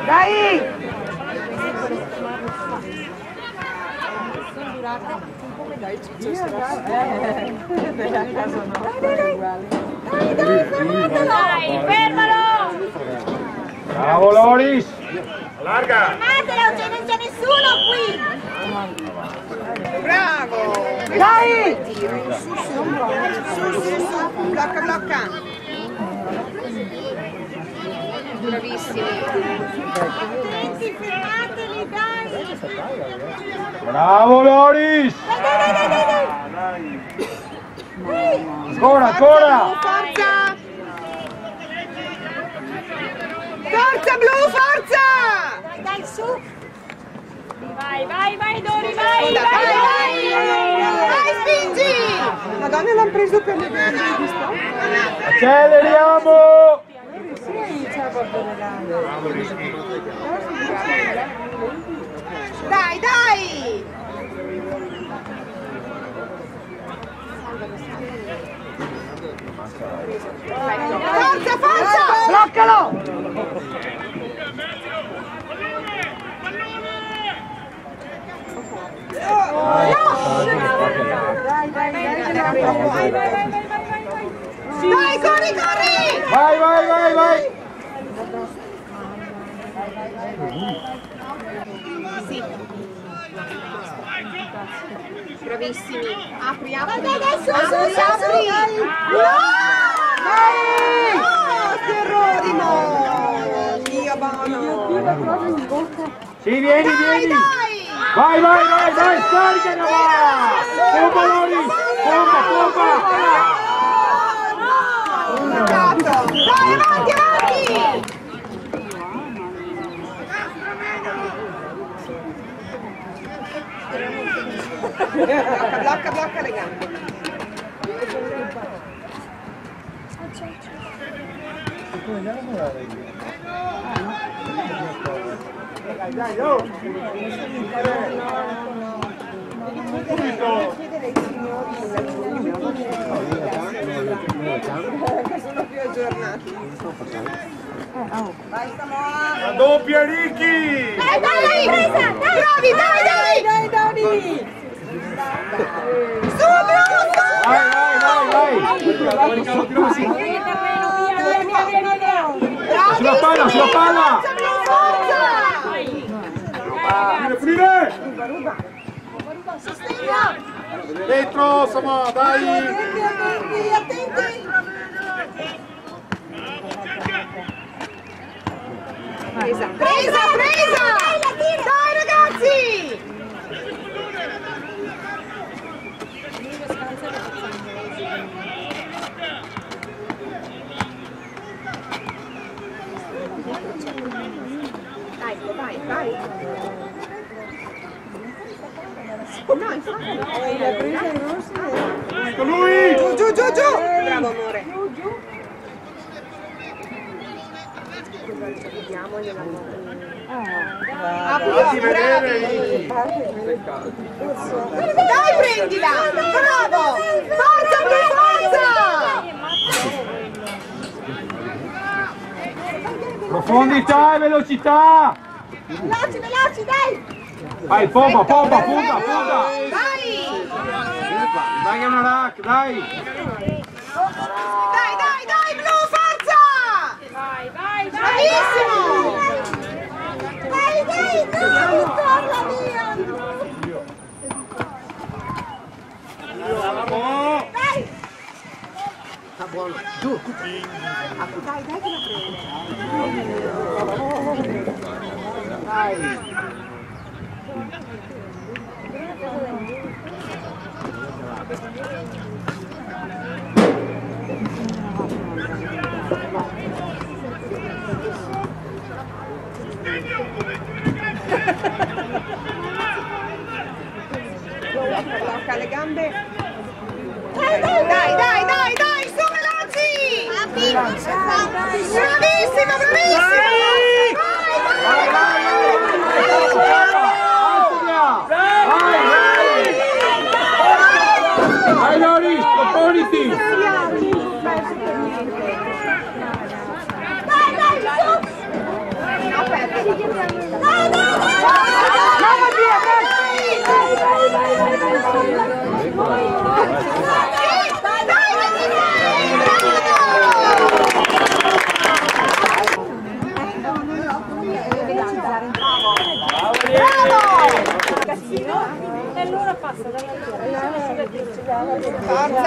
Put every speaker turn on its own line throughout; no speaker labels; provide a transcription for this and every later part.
Dai!
Sono durate un po' come dai ciccio.
Dai, fermalo!
Bravo Loris!
Larga!
Fermatelo, non c'è nessuno qui!
Bravo! Dai! Su, blocca, blocca! Bravissimi!
Attenti, fermateli, dai!
Bravo Loris! Ancora, ancora!
Forza! Forza blu, forza!
Dai, su! Vai, Dori, vai!
Vai, spingi! Madonna, l'hanno preso per le vene.
Acceleriamo!
Dai, dai! Forza, forza! Bloccalo! Dai, corri, corri!
Vai!
Sì. Bravissimi. Apriamo. Apri. Che errori, no! Dio buono!
Sì, vieni! Vai, scarica da va! Pompa Loris! Pompa!
Dai, avanti! Blocca le gambe.
Dai,
sono più aggiornati. Vai, Samoa!
La doppia Ricky!
Dai, presa!
Bravi, dai! Su, bravo!
Vai! Sulla palla!
Forza!
Finire! Dentro, Samoa, dai!
Attenti! Presa! Dai, ragazzi! Vai! No, infatti.
Ecco lui!
Giù! Bravo, amore. Vediamogliela.
Fatti vedere!
Dai, prendila! Bravo! Forza!
Profondità e velocità!
Veloci, dai!
Vai, pompa, punta!
Dai!
Dai che è una rack, dai!
Dai, blu, forza!
Vai!
Bravissimo!
Dai, torna via! Dai!
Sta buono. Giù. Dai che la prende. Dai. Blocca le gambe. Dai, su veloci! Bravissimo!
Vai Loris, proponiti!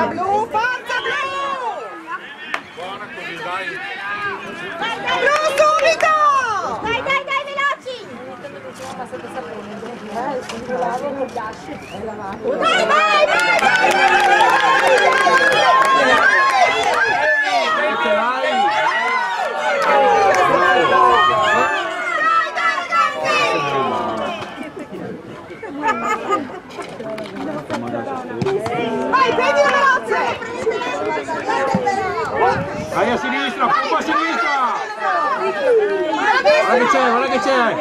Forza blu, forza blu!
Buona così, dai.
Blu subito!
Dai, dai, dai, veloci! Vai, vai, vai,
Vai, prendi veloce!
Vai a sinistra, pompa a sinistra! Guarda che c'è!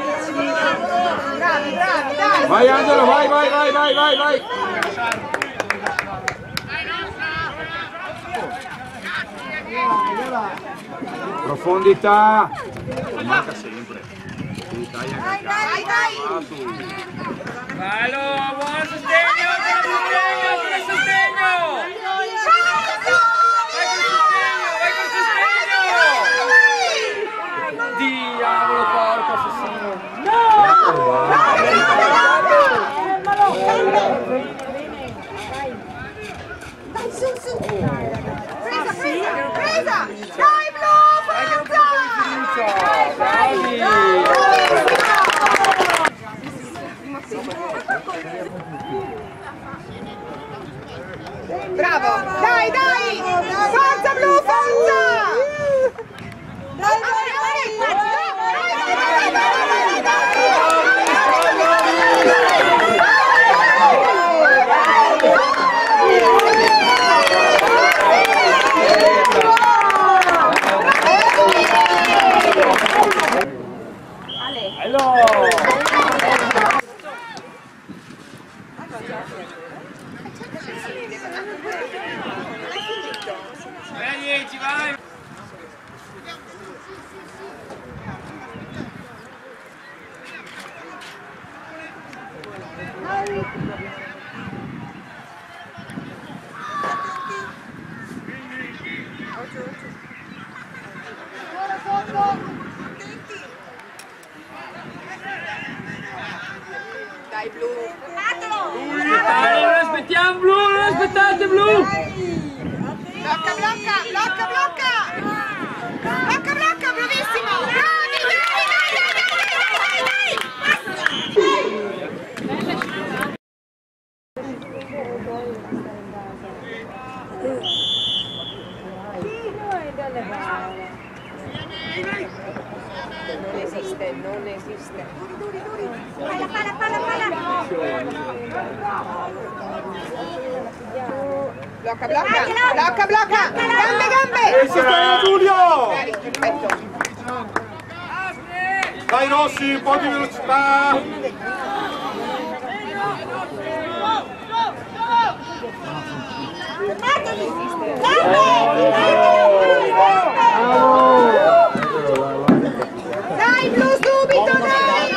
Bravi, bravi, dai!
Vai Angelo, vai! Profondità! Manca sempre.
Dai, dai!
Bello, buon sostegno, buon sostegno! Vai col sostegno! Diavolo, porco assassino!
dai, su, su!
Presa! Dai, blu, forza! Bravo! Dai, dai! Forza blu, forza!
Dai, dai,
Vai!
Dai, blu!
Dai, non aspettiamo blu, non aspettate blu!
Blocca, blocca, blocca, blocca! Blocca, blocca, bravissimo! Bravi, dai, dai, dai, Non esiste, non esiste.
palla, palla, palla, palla!
Blocca, blocca, blocca, blocca! Gambe, gambe!
E il sostegno Giulio!
Perfetto.
Dai Rossi, un po' di velocità!
Fermatevi!
Dai, blu, subito, dai!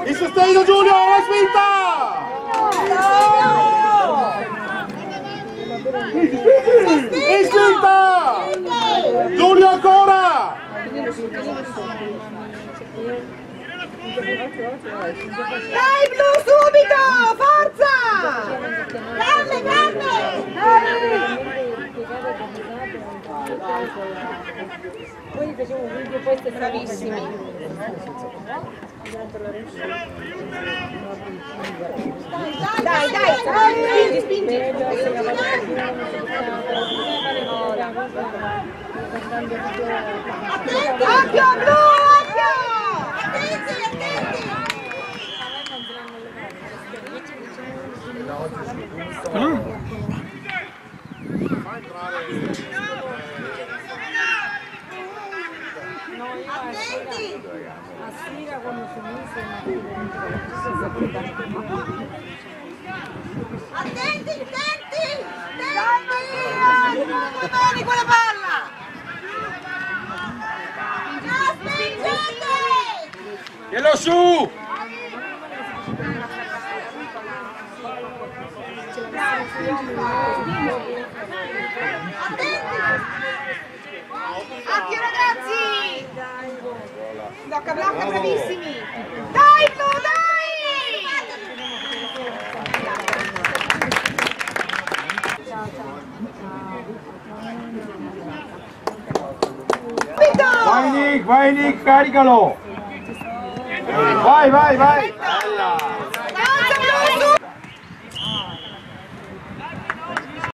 Il sostegno Giulio, la spinta! In spinta! Giulio ancora!
Dai, blu, subito! Forza!
Grande, grande!
Poi facevo un video, poi siete
Bravissimi. Dai, dai, spingi, spingi. Occhio, blu, occhio!
Attenti, attenti! Attenti!
a sera quando finisce
Attenti, attenti!
Dai Maria, bene quella palla!
Non spingete!
Glielo su!
Occhio ragazzi! Blocca, blocca, bravissimi! Dai, tu, dai!
Nick, caricalo! Vai, vai, vai! Bella!